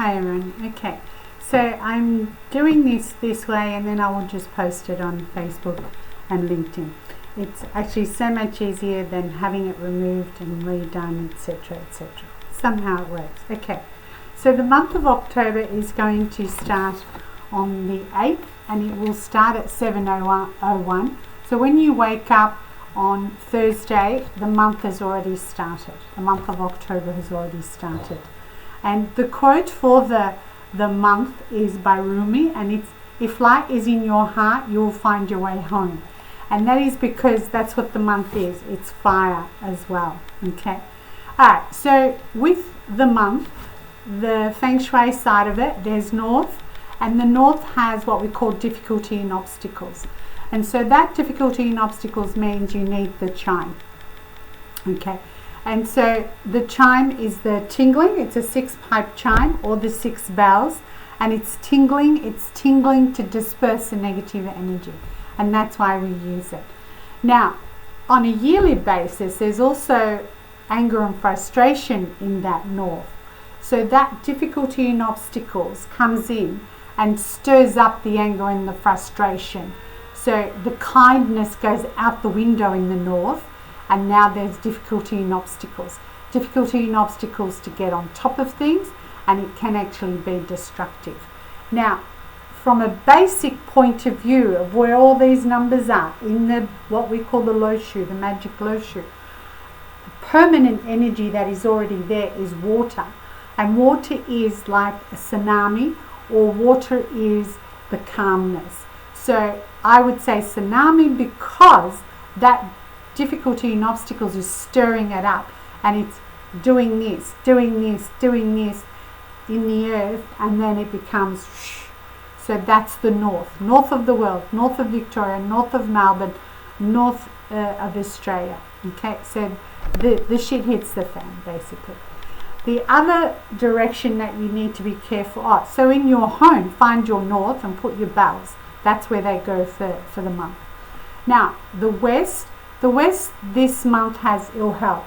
Hi everyone. Okay, so I'm doing this way, and then I will just post it on Facebook and LinkedIn. It's actually so much easier than having it removed and redone, etc., etc. Somehow it works. Okay, so the month of October is going to start on the 8th, and it will start at 7:01. So when you wake up on Thursday, the month has already started. The month of October has already started. And the quote for the month is by Rumi, and it's, "If light is in your heart, you'll find your way home." And that is because that's what the month is. It's fire as well. Okay. Alright, so with the month, the feng shui side of it, there's north, and the north has what we call difficulty and obstacles. And so that difficulty and obstacles means you need the chime. Okay. And so the chime is the tingling. It's a 6-pipe chime, or the 6 bells, and it's tingling to disperse the negative energy, and that's why we use it. Now, on a yearly basis, there's also anger and frustration in that north. So that difficulty and obstacles comes in and stirs up the anger and the frustration. So the kindness goes out the window in the north, and now there's difficulty and obstacles. Difficulty and obstacles to get on top of things, and it can actually be destructive. Now, from a basic point of view of where all these numbers are in the what we call the lo shu, the magic lo shu, permanent energy that is already there is water, and water is like a tsunami, or water is the calmness. So I would say tsunami, because that difficulty and obstacles is stirring it up, and it's doing this in the earth, and then it becomes shh. So that's the north of the world, north of Victoria, north of Melbourne, north of Australia. Okay, so the shit hits the fan, basically. The other direction that you need to be careful of, so in your home, find your north and put your bells. That's where they go for the month. Now, the west this month has ill health.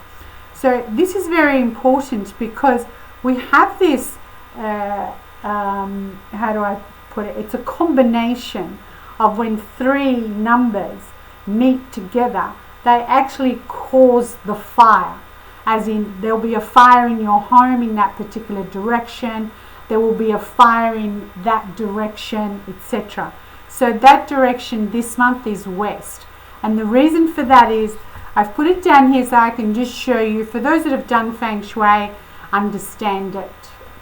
So this is very important, because we have this, how do I put it? It's a combination of when 3 numbers meet together, they actually cause the fire. As in, there'll be a fire in your home in that particular direction, there will be a fire in that direction, etc. So that direction this month is west. And the reason for that is, I've put it down here so I can just show you, for those that have done feng shui, understand it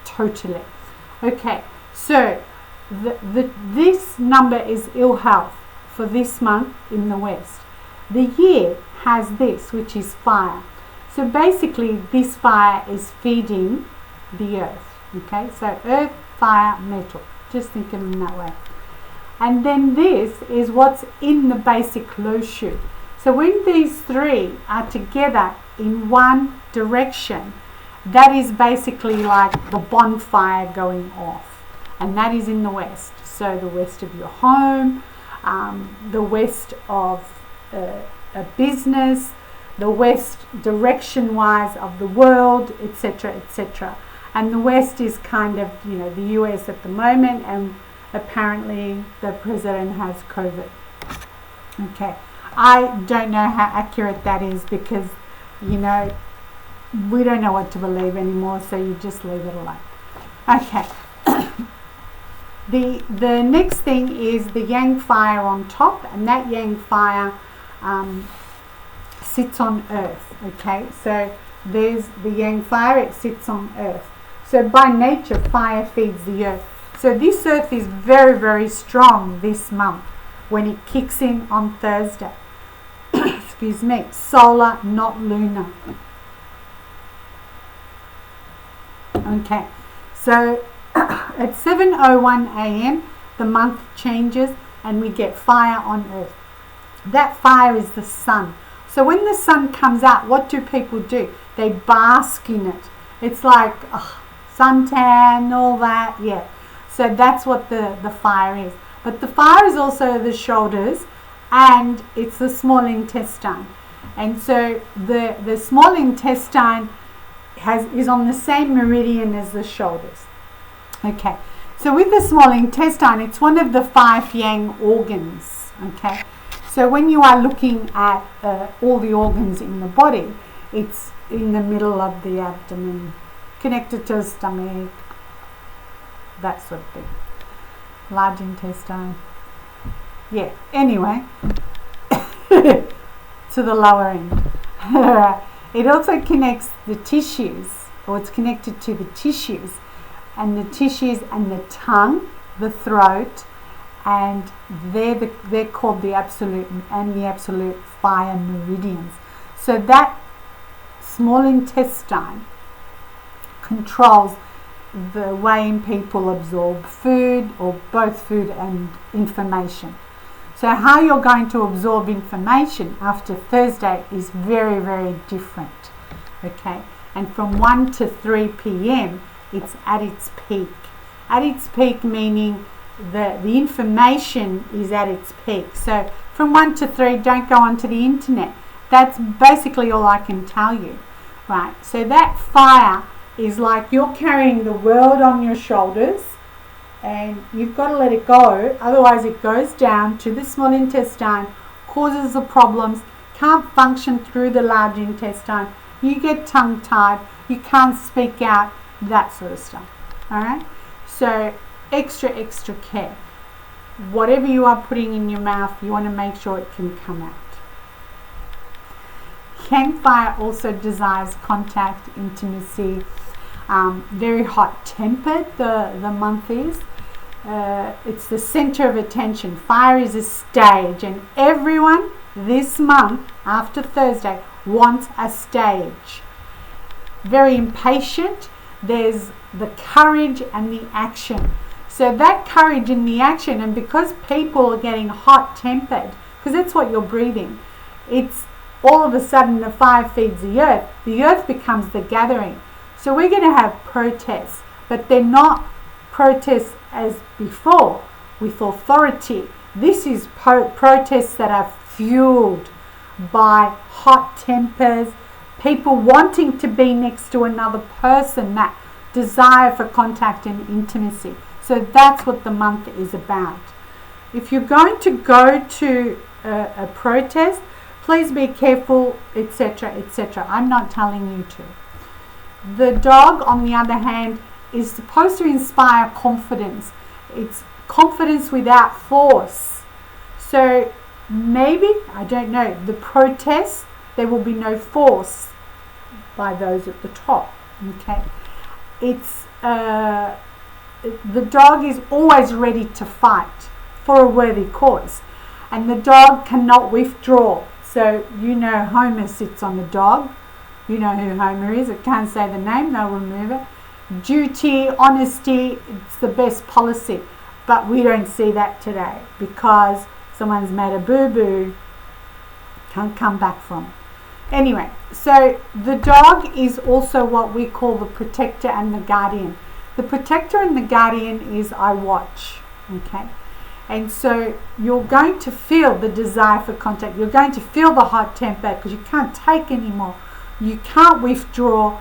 totally. Okay, so this number is ill health for this month in the west. The year has this, which is fire. So basically, this fire is feeding the earth. Okay, so earth, fire, metal. Just think of them that way. And then this is what's in the basic lo shu. So when these 3 are together in one direction, that is basically like the bonfire going off, and that is in the west. So the west of your home, the west of a business, the west direction wise of the world, etc., etc. And the west is kind of, the US at the moment, and apparently the president has COVID. Okay, I don't know how accurate that is, because we don't know what to believe anymore, so you just leave it alone. Okay. The next thing is the yang fire on top, and that yang fire sits on earth. Okay, so there's the yang fire, it sits on earth. So by nature, fire feeds the earth. So this earth is very, very strong this month when it kicks in on Thursday. Excuse me, solar, not lunar. Okay, so at 7:01 a.m. the month changes, and we get fire on earth. That fire is the sun. So when the sun comes out, what do people do? They bask in it. It's like suntan, all that, yeah. So that's what the fire is. But the fire is also the shoulders, and it's the small intestine. And so the small intestine is on the same meridian as the shoulders. Okay, so with the small intestine, it's one of the 5 yang organs. Okay, so when you are looking at all the organs in the body, it's in the middle of the abdomen, connected to the stomach, that sort of thing. Large intestine. Yeah, anyway, to the lower end. It also connects the tissues, or it's connected to the tissues, and the tongue, the throat, and they're called the absolute and the absolute fire meridians. So that small intestine controls the way people absorb food, or both food and information. So how you're going to absorb information after Thursday is very, very different. Okay, and from 1 to 3 p.m. it's at its peak. At its peak meaning the information is at its peak. So from 1 to 3, don't go onto the internet. That's basically all I can tell you. Right, so that fire is like you're carrying the world on your shoulders, and you've got to let it go, otherwise it goes down to the small intestine, causes the problems, can't function through the large intestine, you get tongue-tied, you can't speak out, that sort of stuff. Alright, so extra care. Whatever you are putting in your mouth, you want to make sure it can come out. Yang fire also desires contact, intimacy, very hot-tempered, the month is. It's the center of attention. Fire is a stage, and everyone this month after Thursday wants a stage. Very impatient. There's the courage and the action. So that courage and the action, and because people are getting hot-tempered, because that's what you're breathing, it's all of a sudden the fire feeds the earth becomes the gathering. So we're going to have protests, but they're not protests as before with authority. This is protests that are fueled by hot tempers, people wanting to be next to another person, that desire for contact and intimacy. So that's what the month is about. If you're going to go to a protest, please be careful, etc., etc. I'm not telling you to. The dog, on the other hand, is supposed to inspire confidence. It's confidence without force. So maybe, I don't know, the protests, there will be no force by those at the top. Okay, it's the dog is always ready to fight for a worthy cause, and the dog cannot withdraw. So you know Homer sits on the dog. You know who Homer is. I can't say the name, they'll remove it. Duty, honesty, it's the best policy. But we don't see that today because someone's made a boo-boo, can't come back from it. Anyway, so the dog is also what we call the protector and the guardian. The protector and the guardian is I watch, okay? And so you're going to feel the desire for contact. You're going to feel the hot temper because you can't take anymore. You can't withdraw.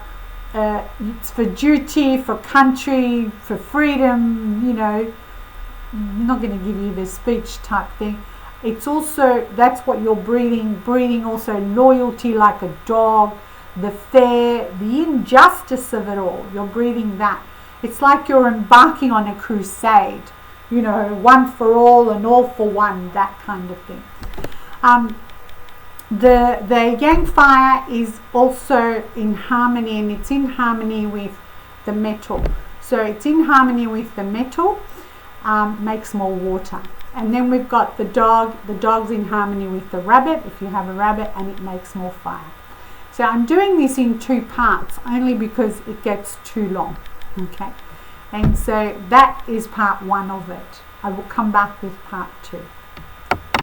It's for duty, for country, for freedom, you know. I'm not going to give you the speech type thing. It's also, that's what you're breathing also loyalty like a dog, the fair, the injustice of it all. You're breathing that. It's like you're embarking on a crusade, you know, one for all and all for one, that kind of thing. The yang fire is also in harmony, and it's in harmony with the metal. So it's in harmony with the metal, makes more water. And then we've got the dog. The dog's in harmony with the rabbit, if you have a rabbit, and it makes more fire. So I'm doing this in 2 parts, only because it gets too long. Okay, and so that is part 1 of it. I will come back with part 2.